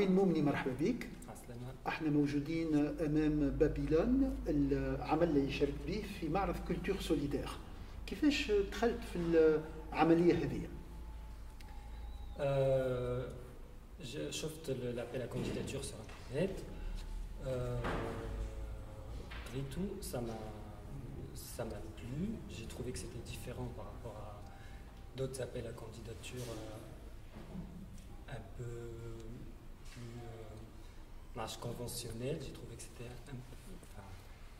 معين مومني مرحبا بك. احنا موجودين امام بابيلون، العمل اللي يشارك به في معرض كولتور سوليدير. كيفاش دخلت في العمليه هذه؟ شفت l'appel à candidature sur internet. Après tout, ça m'a plu. J'ai trouvé que c'était différent par rapport à d'autres appels à candidature un peu plus marche conventionnelle. J'ai trouvé que c'était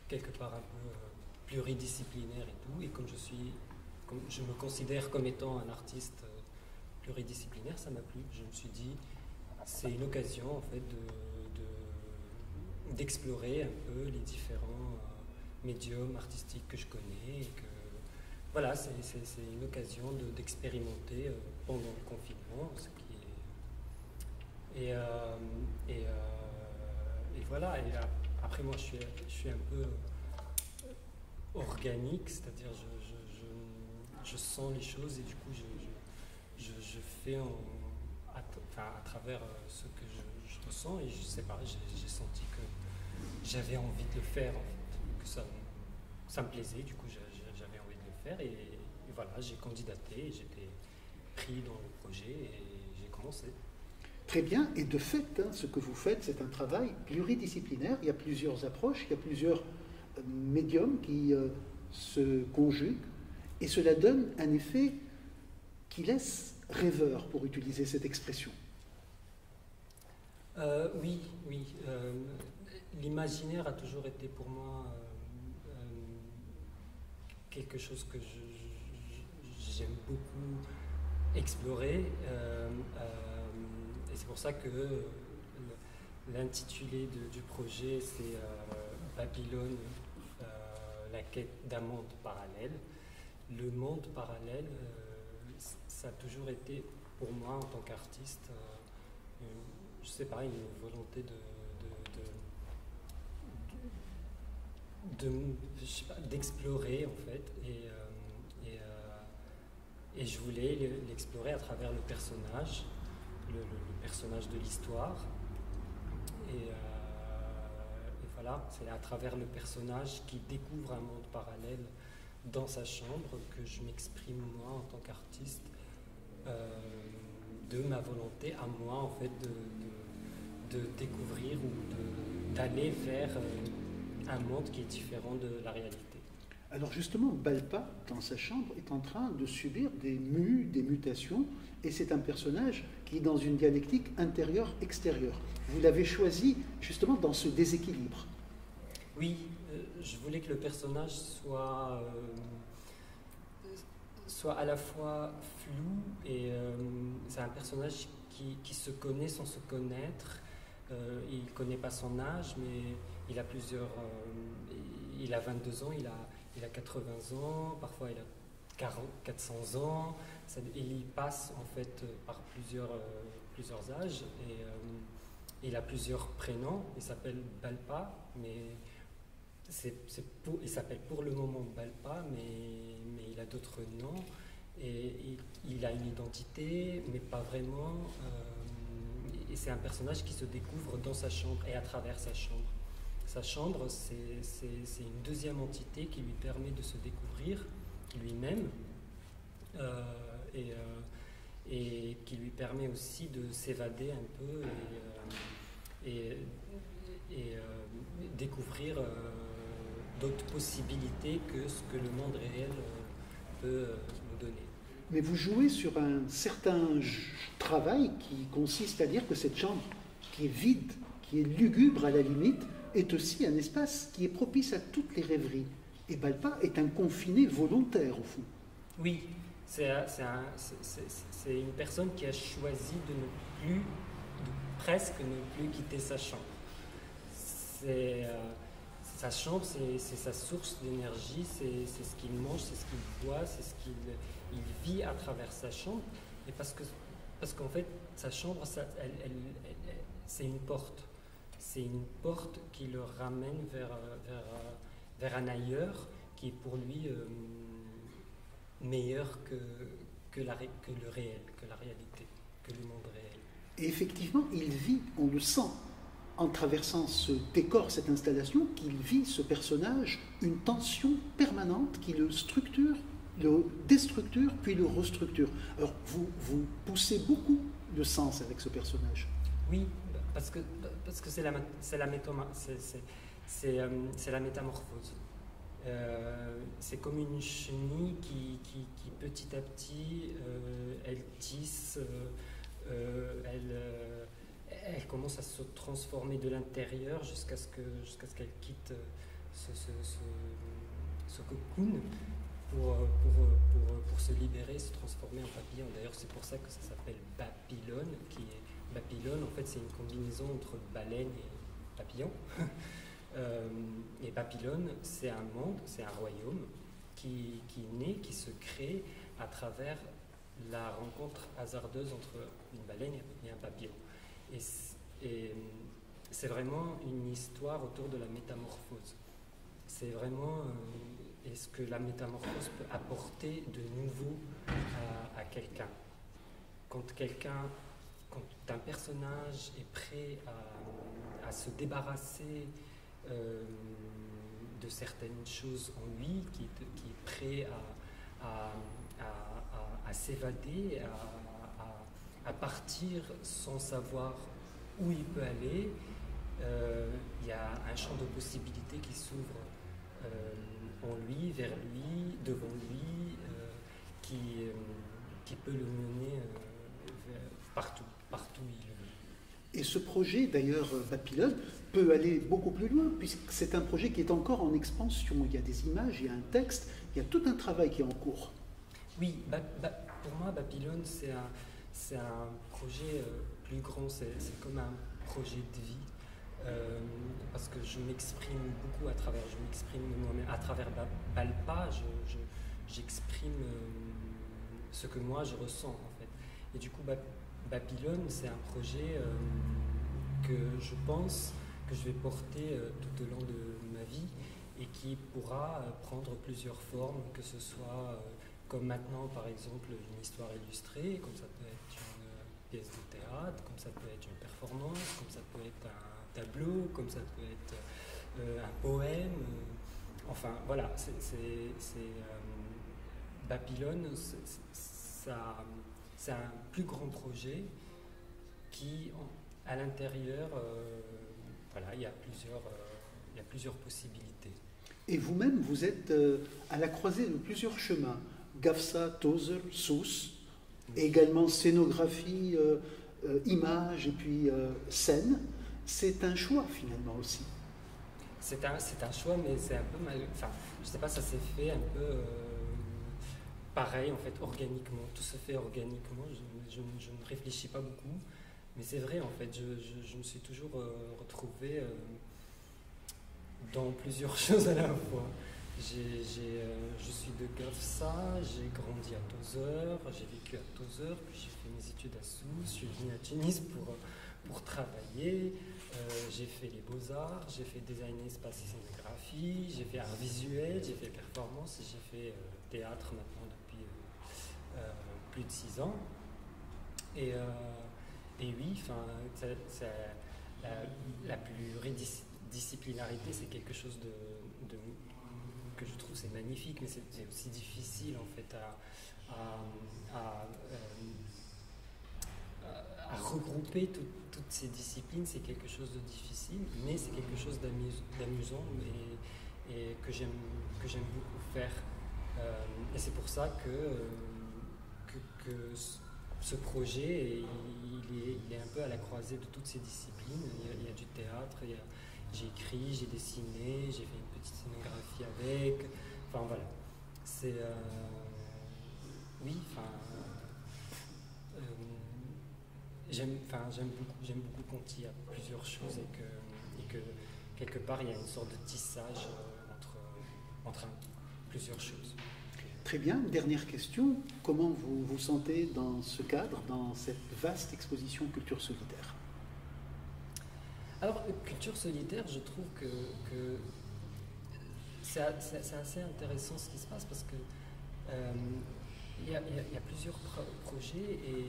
quelque part un peu pluridisciplinaire et tout. Et comme je me considère comme étant un artiste pluridisciplinaire, ça m'a plu. Je me suis dit, c'est une occasion en fait d'explorer un peu les différents médiums artistiques que je connais. Et que, voilà, c'est une occasion d'expérimenter pendant le confinement, ce qui est... Et voilà. Et après, moi, je suis un peu organique, c'est-à-dire je sens les choses et du coup, je fais à travers ce que je ressens, et je sais pas, j'ai senti que j'avais envie de le faire, en fait, que ça me plaisait, du coup j'avais envie de le faire, et voilà, j'ai candidaté, j'étais pris dans le projet et j'ai commencé. Très bien, et de fait, ce que vous faites, c'est un travail pluridisciplinaire. Il y a plusieurs approches, il y a plusieurs médiums qui se conjuguent, et cela donne un effet qui laisse rêveur, pour utiliser cette expression. Oui. L'imaginaire a toujours été pour moi quelque chose que j'aime beaucoup explorer. Et c'est pour ça que l'intitulé du projet, c'est Babylone, la quête d'un monde parallèle. Le monde parallèle, ça a toujours été pour moi en tant qu'artiste, je sais pas, une volonté d'explorer en fait, et je voulais l'explorer à travers le personnage, le personnage de l'histoire, et voilà, c'est à travers le personnage qui découvre un monde parallèle dans sa chambre que je m'exprime moi en tant qu'artiste, de ma volonté à moi en fait de découvrir ou d'aller vers un monde qui est différent de la réalité. Alors justement, Balpa, dans sa chambre, est en train de subir des mutations, et c'est un personnage qui est dans une dialectique intérieure-extérieure. Vous l'avez choisi justement dans ce déséquilibre. Oui, je voulais que le personnage soit à la fois flou, et c'est un personnage qui se connaît sans se connaître. Il ne connaît pas son âge, mais il a il a 22 ans, il a 80 ans, parfois il a 400 ans. Il passe en fait par plusieurs âges, et il a plusieurs prénoms. Il s'appelle Balpa, mais il s'appelle pour le moment Balpa, mais il a d'autres noms, et il a une identité, mais pas vraiment. Et c'est un personnage qui se découvre dans sa chambre et à travers sa chambre. Sa chambre, c'est une deuxième entité qui lui permet de se découvrir lui-même, et qui lui permet aussi de s'évader un peu et découvrir d'autres possibilités que ce que le monde réel peut nous donner. Mais vous jouez sur un certain travail qui consiste à dire que cette chambre, qui est vide, qui est lugubre à la limite, est aussi un espace qui est propice à toutes les rêveries. Et Balpa est un confiné volontaire, au fond. Oui, c'est une personne qui a choisi presque ne plus quitter sa chambre. Sa chambre, c'est sa source d'énergie, c'est ce qu'il mange, c'est ce qu'il boit, c'est ce qu'il vit à travers sa chambre. Et parce qu'en fait, sa chambre, c'est une porte. C'est une porte qui le ramène vers un ailleurs qui est pour lui meilleur que le réel, que la réalité, que le monde réel. Et effectivement, il vit, on le sent, en traversant ce décor, cette installation, qu'il vit, ce personnage, une tension permanente qui le structure, le déstructure, puis le restructure. Alors, vous poussez beaucoup le sens avec ce personnage. Oui, parce que c'est la métamorphose. C'est comme une chenille qui petit à petit, elle tisse, elle commence à se transformer de l'intérieur jusqu'à ce qu'elle quitte ce cocoon pour se libérer, se transformer en papillon. D'ailleurs, c'est pour ça que ça s'appelle Babylone, Babylone, en fait, c'est une combinaison entre baleine et papillon. Et Babylone, c'est un monde, c'est un royaume qui naît, qui se crée à travers la rencontre hasardeuse entre une baleine et un papillon. Et c'est vraiment une histoire autour de la métamorphose. C'est vraiment est-ce que la métamorphose peut apporter de nouveau à quelqu'un. Quand un personnage est prêt à se débarrasser de certaines choses en lui, qui est prêt à s'évader, à partir sans savoir où il peut aller, il y a un champ de possibilités qui s'ouvre en lui, vers lui, devant lui, qui peut le mener partout où il veut. Et ce projet, d'ailleurs, Babylone, peut aller beaucoup plus loin, puisque c'est un projet qui est encore en expansion. Il y a des images, il y a un texte, il y a tout un travail qui est en cours. Oui, pour moi, Babylone, c'est un projet plus grand, c'est comme un projet de vie, parce que je m'exprime beaucoup à travers Balpa, j'exprime ce que moi je ressens, en fait. Et du coup, Babylone, c'est un projet que je pense que je vais porter tout au long de ma vie et qui pourra prendre plusieurs formes, que ce soit comme maintenant par exemple une histoire illustrée, comme ça peut être une pièce de théâtre, comme ça peut être une performance, comme ça peut être un tableau, comme ça peut être un poème. Enfin voilà, Babylone, c'est un plus grand projet qui, à l'intérieur, voilà, il y a plusieurs possibilités. Et vous-même, vous êtes à la croisée de plusieurs chemins. Gafsa, Tozer, Sous, et également scénographie, images et puis scène. C'est un choix finalement aussi. C'est un choix, mais c'est un peu mal. Enfin, je sais pas, ça s'est fait un peu pareil en fait, organiquement. Tout se fait organiquement. Je ne réfléchis pas beaucoup. Mais c'est vrai, en fait, je me suis toujours retrouvé dans plusieurs choses à la fois. Je suis de Gafsa, j'ai grandi à Tozeur, j'ai vécu à Tozeur, puis j'ai fait mes études à Sousse, je suis venu à Tunis pour travailler, j'ai fait les beaux-arts, j'ai fait design espace et scénographie, j'ai fait art visuel, j'ai fait performance, et j'ai fait théâtre maintenant depuis plus de 6 ans. Et oui, la pluridisciplinarité, c'est quelque chose que je trouve c'est magnifique, mais c'est aussi difficile en fait à regrouper toutes ces disciplines. C'est quelque chose de difficile, mais c'est quelque chose d'amusant et que j'aime beaucoup faire. Et c'est pour ça que ce projet, il est un peu à la croisée de toutes ces disciplines. Il y a du théâtre, j'ai écrit, j'ai dessiné, j'ai fait une petite scénographie avec. Enfin voilà. C'est. Oui, enfin. J'aime beaucoup quand il y a plusieurs choses et que quelque part il y a une sorte de tissage entre plusieurs choses. Très bien. Dernière question. Comment vous vous sentez dans ce cadre, dans cette vaste exposition Culture Solitaire ? Alors, Culture Solitaire, je trouve que c'est assez intéressant ce qui se passe parce que il y a plusieurs projets et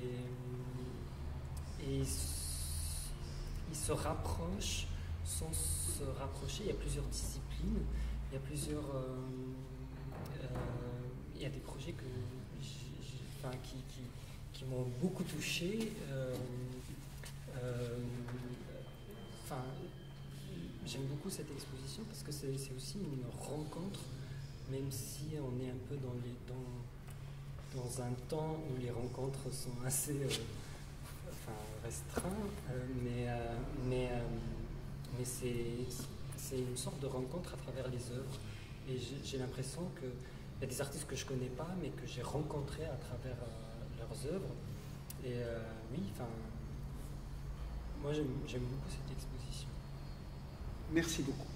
et ils se rapprochent sans se rapprocher. Il y a plusieurs disciplines, il y a plusieurs... il y a des projets qui m'ont beaucoup touché. J'aime beaucoup cette exposition parce que c'est aussi une rencontre, même si on est un peu dans un temps où les rencontres sont assez restreintes, mais c'est une sorte de rencontre à travers les œuvres. Et j'ai l'impression qu'il y a des artistes que je ne connais pas, mais que j'ai rencontrés à travers leurs œuvres. Et oui, moi j'aime beaucoup cette exposition. Merci beaucoup.